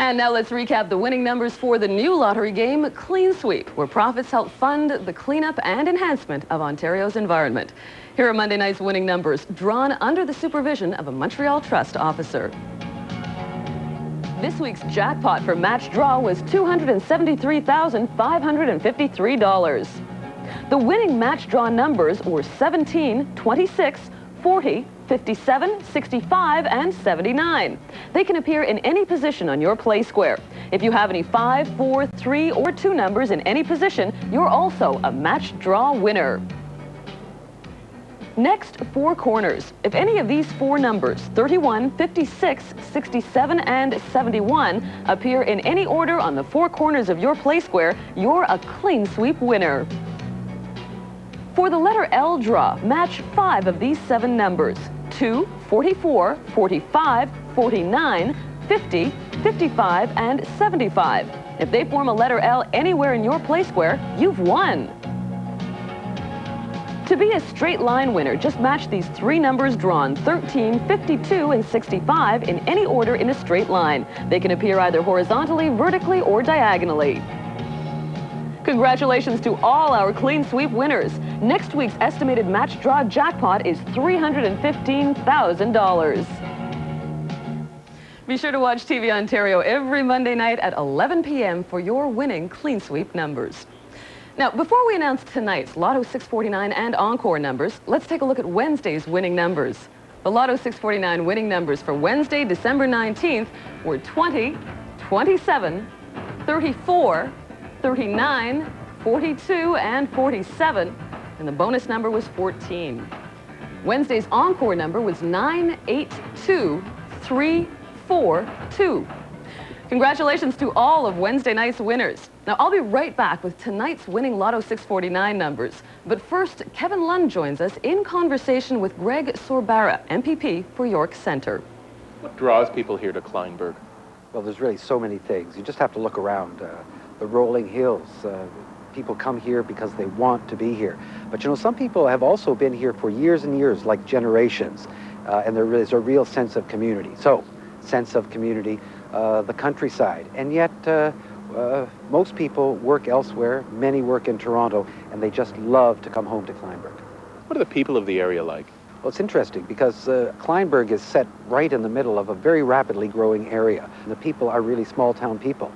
And now let's recap the winning numbers for the new lottery game, Clean Sweep, where profits help fund the cleanup and enhancement of Ontario's environment. Here are Monday night's winning numbers, drawn under the supervision of a Montreal Trust officer. This week's jackpot for match draw was $273,553. The winning match draw numbers were 17, 26, 40, 57, 65, and 79. They can appear in any position on your play square. If you have any 5, 4, 3, or 2 numbers in any position, you're also a match draw winner. Next, 4 corners. If any of these 4 numbers, 31, 56, 67, and 71, appear in any order on the 4 corners of your play square, you're a Clean Sweep winner. For the letter L draw, match 5 of these 7 numbers: 2, 44, 45, 49, 50, 55, and 75. If they form a letter L anywhere in your play square, you've won. To be a straight line winner, just match these 3 numbers drawn, 13, 52, and 65, in any order in a straight line. They can appear either horizontally, vertically, or diagonally. Congratulations to all our Clean Sweep winners. Next week's estimated match draw jackpot is $315,000. Be sure to watch TV Ontario every Monday night at 11 p.m. for your winning Clean Sweep numbers. Now, before we announce tonight's Lotto 649 and Encore numbers, let's take a look at Wednesday's winning numbers. The Lotto 649 winning numbers for Wednesday, December 19th were 20, 27, 34, 39, 42, and 47, and the bonus number was 14. Wednesday's Encore number was 982342. Congratulations to all of Wednesday night's winners. Now, I'll be right back with tonight's winning Lotto 649 numbers. But first, Kevin Lund joins us in conversation with Greg Sorbara, MPP for York Centre. What draws people here to Kleinburg? Well, there's really so many things. You just have to look around. The rolling hills. People come here because they want to be here. But you know, some people have also been here for years and years, like generations. And there is a real sense of community. So, sense of community, the countryside. And yet, most people work elsewhere. Many work in Toronto, and they just love to come home to Kleinburg. What are the people of the area like? Well, it's interesting because Kleinburg is set right in the middle of a very rapidly growing area. And the people are really small-town people.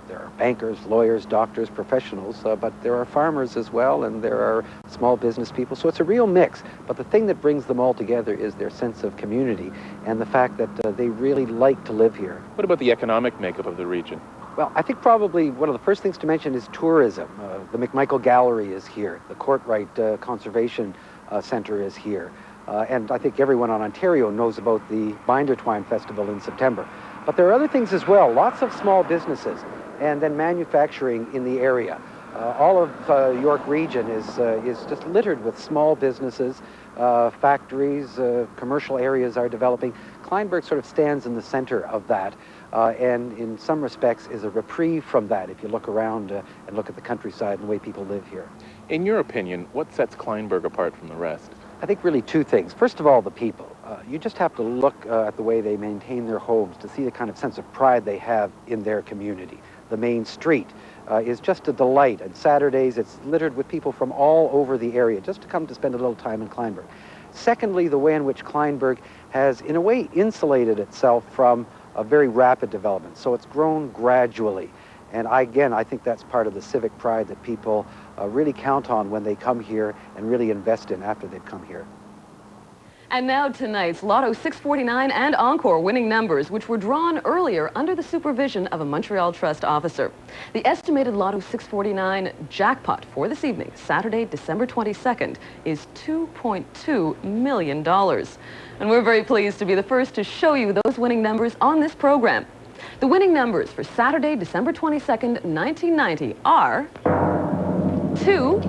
There are bankers, lawyers, doctors, professionals, but there are farmers as well, and there are small business people. So it's a real mix. But the thing that brings them all together is their sense of community and the fact that they really like to live here. What about the economic makeup of the region? Well, I think probably one of the first things to mention is tourism. The McMichael Gallery is here. The Courtright Conservation Centre is here. And I think everyone on Ontario knows about the Binder Twine Festival in September. But there are other things as well, lots of small businesses, and then manufacturing in the area. All of York region is just littered with small businesses, factories, commercial areas are developing. Kleinburg sort of stands in the center of that, and in some respects is a reprieve from that if you look around and look at the countryside and the way people live here. In your opinion, what sets Kleinburg apart from the rest? I think really 2 things. First of all, the people. You just have to look at the way they maintain their homes to see the kind of sense of pride they have in their community. The main street is just a delight, and Saturdays it's littered with people from all over the area just to come to spend a little time in Kleinburg. Secondly, the way in which Kleinburg has, in a way, insulated itself from a very rapid development. So it's grown gradually. And I think that's part of the civic pride that people really count on when they come here and really invest in after they've come here. And now tonight's Lotto 649 and Encore winning numbers, which were drawn earlier under the supervision of a Montreal Trust officer. The estimated Lotto 649 jackpot for this evening, Saturday, December 22nd, is $2.2 million. And we're very pleased to be the first to show you those winning numbers on this program. The winning numbers for Saturday, December 22nd, 1990 are 2,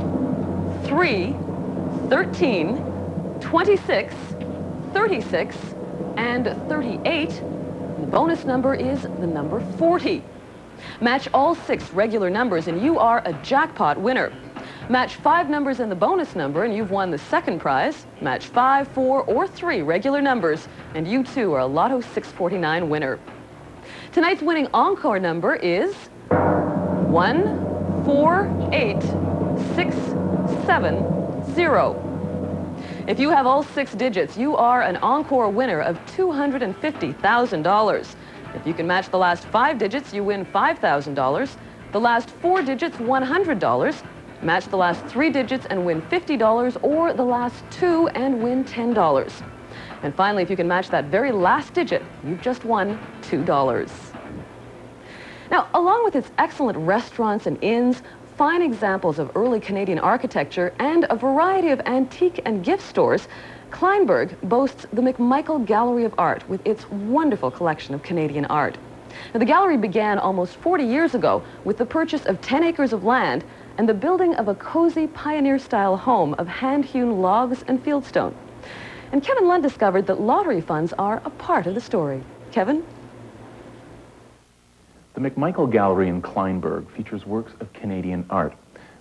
3, 13, 26, 36, and 38. The bonus number is the number 40. Match all 6 regular numbers and you are a jackpot winner. Match 5 numbers and the bonus number and you've won the second prize. Match 5, 4, or 3 regular numbers and you too are a Lotto 649 winner. Tonight's winning encore number is 148670. If you have all 6 digits, you are an encore winner of $250,000. If you can match the last 5 digits, you win $5,000. The last 4 digits, $100. Match the last 3 digits and win $50, or the last 2 and win $10. And finally, if you can match that very last digit, you've just won $2. Now, along with its excellent restaurants and inns, fine examples of early Canadian architecture, and a variety of antique and gift stores, Kleinburg boasts the McMichael Gallery of Art with its wonderful collection of Canadian art. Now, the gallery began almost 40 years ago with the purchase of 10 acres of land and the building of a cozy pioneer-style home of hand-hewn logs and fieldstone. And Kevin Lund discovered that lottery funds are a part of the story. Kevin? The McMichael Gallery in Kleinburg features works of Canadian art.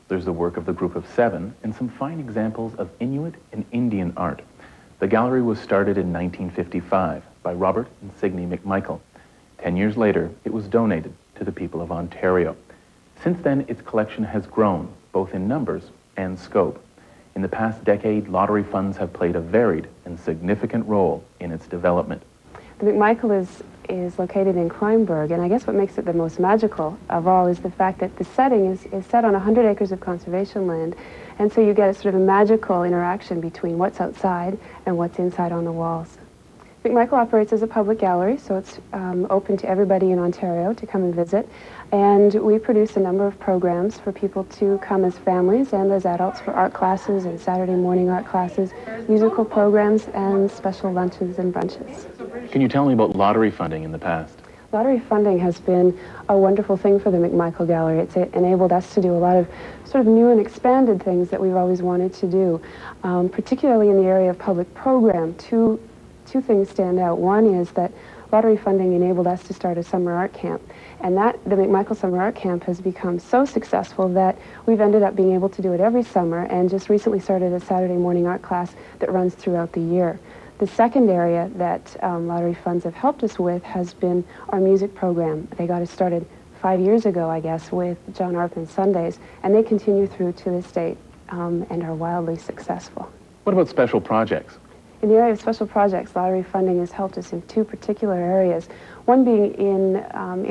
There's the work of the Group of 7 and some fine examples of Inuit and Indian art. The gallery was started in 1955 by Robert and Signe McMichael. 10 years later, it was donated to the people of Ontario. Since then, its collection has grown, both in numbers and scope. In the past decade, lottery funds have played a varied and significant role in its development. The McMichael is located in Kleinburg, and I guess what makes it the most magical of all is the fact that the setting is set on 100 acres of conservation land, and so you get a sort of a magical interaction between what's outside and what's inside on the walls. McMichael operates as a public gallery, so it's open to everybody in Ontario to come and visit, and we produce a number of programs for people to come as families and as adults for art classes and Saturday morning art classes, musical programs, and special lunches and brunches. Can you tell me about lottery funding in the past? Lottery funding has been a wonderful thing for the McMichael Gallery. It's enabled us to do a lot of sort of new and expanded things that we've always wanted to do, particularly in the area of public program. Two things stand out. One is that lottery funding enabled us to start a summer art camp, and the McMichael Summer Art Camp has become so successful that we've ended up being able to do it every summer, and just recently started a Saturday morning art class that runs throughout the year. The second area that lottery funds have helped us with has been our music program. They got us started 5 years ago, I guess, with John Arpin Sundays, and they continue through to this date and are wildly successful. What about special projects? In the area of special projects, lottery funding has helped us in 2 particular areas. One being in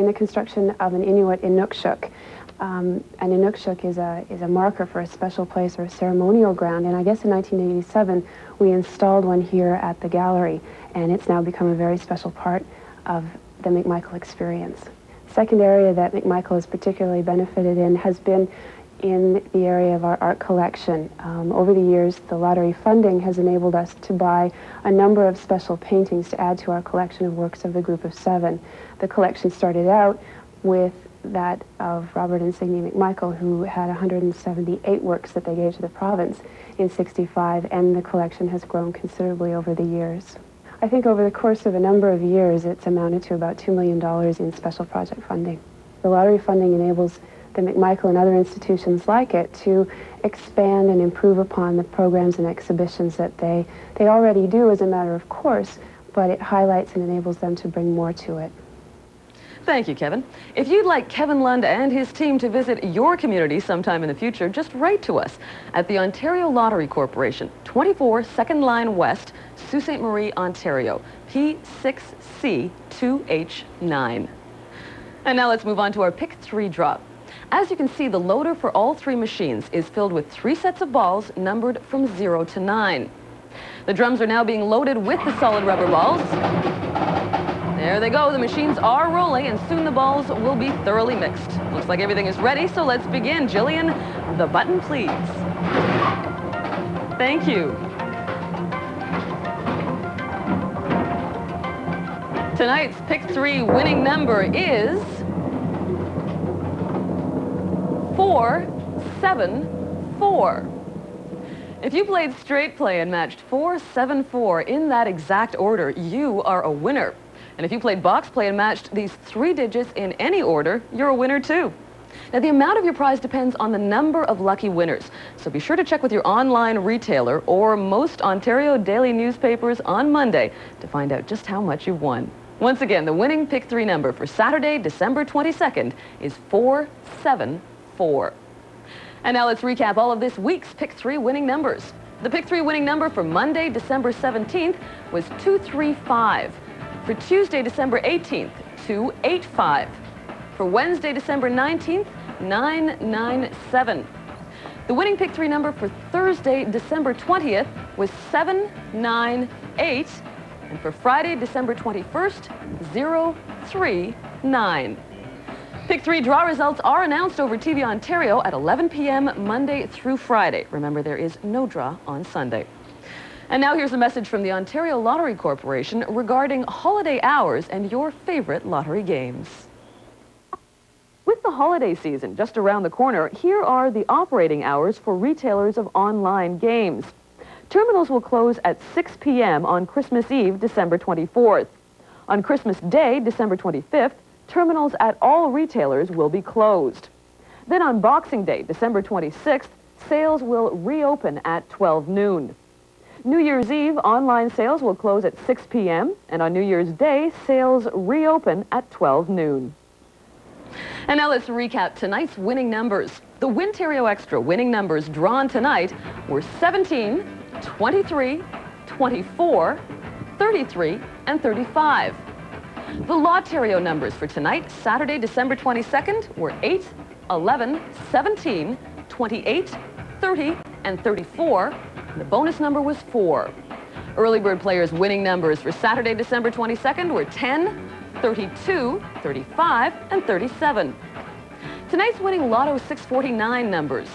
the construction of an Inuit Inukshuk. An Inukshuk is a marker for a special place or a ceremonial ground, and I guess in 1987 we installed one here at the gallery, and it's now become a very special part of the McMichael experience. Second area that McMichael has particularly benefited in has been in the area of our art collection. Over the years, the lottery funding has enabled us to buy a number of special paintings to add to our collection of works of the Group of 7. The collection started out with that of Robert and Signe McMichael, who had 178 works that they gave to the province in '65, and the collection has grown considerably over the years. I think over the course of a number of years, it's amounted to about $2 million in special project funding. The lottery funding enables the McMichael and other institutions like it to expand and improve upon the programs and exhibitions that they already do as a matter of course, but it highlights and enables them to bring more to it. Thank you, Kevin. If you'd like Kevin Lund and his team to visit your community sometime in the future, just write to us at the Ontario Lottery Corporation, 24 2nd Line West, Sault Ste. Marie, Ontario, P6C2H9. And now let's move on to our Pick 3 drop. As you can see, the loader for all 3 machines is filled with 3 sets of balls numbered from 0 to 9. The drums are now being loaded with the solid rubber balls. There they go, the machines are rolling, and soon the balls will be thoroughly mixed. Looks like everything is ready, so let's begin. Jillian, the button, please. Thank you. Tonight's Pick 3 winning number is 474. If you played straight play and matched 474 in that exact order, you are a winner. And if you played box play and matched these 3 digits in any order, you're a winner too. Now, the amount of your prize depends on the number of lucky winners, so be sure to check with your online retailer or most Ontario daily newspapers on Monday to find out just how much you've won. Once again, the winning Pick 3 number for Saturday, December 22nd is 474. And now let's recap all of this week's Pick 3 winning numbers. The Pick 3 winning number for Monday, December 17th was 235. For Tuesday, December 18th, 285. For Wednesday, December 19th, 997. The winning Pick 3 number for Thursday, December 20th was 798. And for Friday, December 21st, 039. Pick 3 draw results are announced over TV Ontario at 11 p.m. Monday through Friday. Remember, there is no draw on Sunday. And now here's a message from the Ontario Lottery Corporation regarding holiday hours and your favorite lottery games. With the holiday season just around the corner, here are the operating hours for retailers of online games. Terminals will close at 6 p.m. on Christmas Eve, December 24th. On Christmas Day, December 25th, terminals at all retailers will be closed. Then on Boxing Day, December 26th, sales will reopen at 12 noon. New Year's Eve, online sales will close at 6 p.m. and on New Year's Day, sales reopen at 12 noon. And now let's recap tonight's winning numbers. The Winterio Extra winning numbers drawn tonight were 17, 23, 24, 33, and 35. The Lotterio numbers for tonight, Saturday, December 22nd, were 8, 11, 17, 28, 30, and 34. And the bonus number was 4. Early bird players' winning numbers for Saturday, December 22nd were 10, 32, 35, and 37. Tonight's winning Lotto 649 numbers,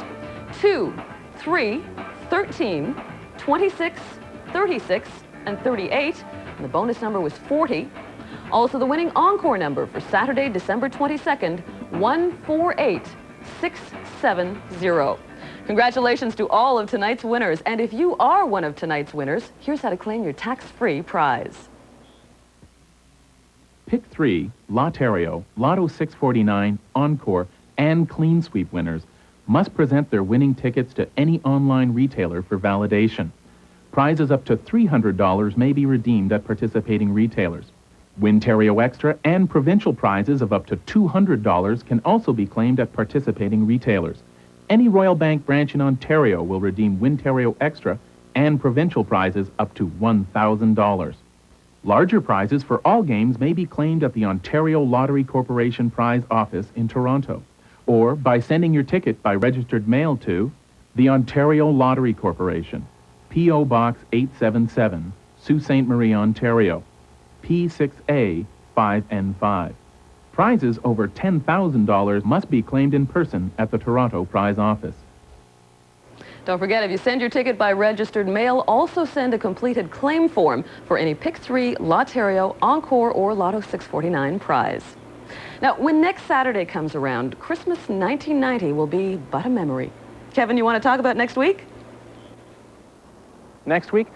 2, 3, 13, 26, 36, and 38. And the bonus number was 40. Also, the winning encore number for Saturday, December 22nd, 148670. Congratulations to all of tonight's winners. And if you are one of tonight's winners, here's how to claim your tax-free prize. Pick 3, Lotterio, Lotto 649, Encore, and Clean Sweep winners must present their winning tickets to any online retailer for validation. Prizes up to $300 may be redeemed at participating retailers. Winterio Extra and provincial prizes of up to $200 can also be claimed at participating retailers. Any Royal Bank branch in Ontario will redeem Winterio Extra and provincial prizes up to $1,000. Larger prizes for all games may be claimed at the Ontario Lottery Corporation Prize Office in Toronto, or by sending your ticket by registered mail to the Ontario Lottery Corporation, P.O. Box 877, Sault Ste. Marie, Ontario, P6A 5N5. Prizes over $10,000 must be claimed in person at the Toronto Prize Office. Don't forget, if you send your ticket by registered mail, also send a completed claim form for any Pick 3, Lotterio, Encore, or Lotto 649 prize. Now, when next Saturday comes around, Christmas 1990 will be but a memory. Kevin, you want to talk about next week? Next week?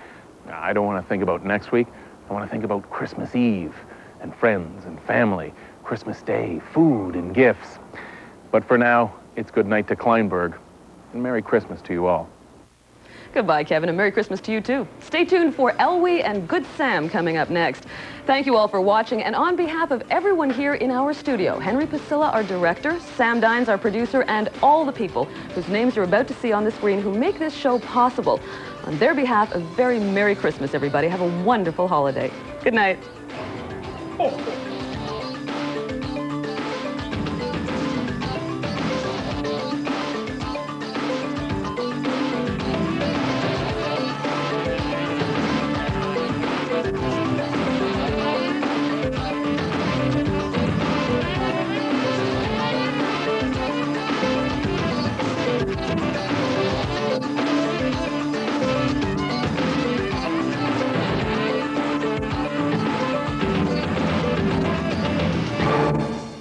I don't want to think about next week. I want to think about Christmas Eve and friends and family, Christmas Day, food and gifts. But for now, it's good night to Kleinburg, and Merry Christmas to you all. Goodbye, Kevin, and Merry Christmas to you, too. Stay tuned for Elwee and Good Sam coming up next. Thank you all for watching, and on behalf of everyone here in our studio, Henry Pasilla, our director, Sam Dines, our producer, and all the people whose names you're about to see on the screen who make this show possible, on their behalf, a very Merry Christmas, everybody. Have a wonderful holiday. Good night. Oh.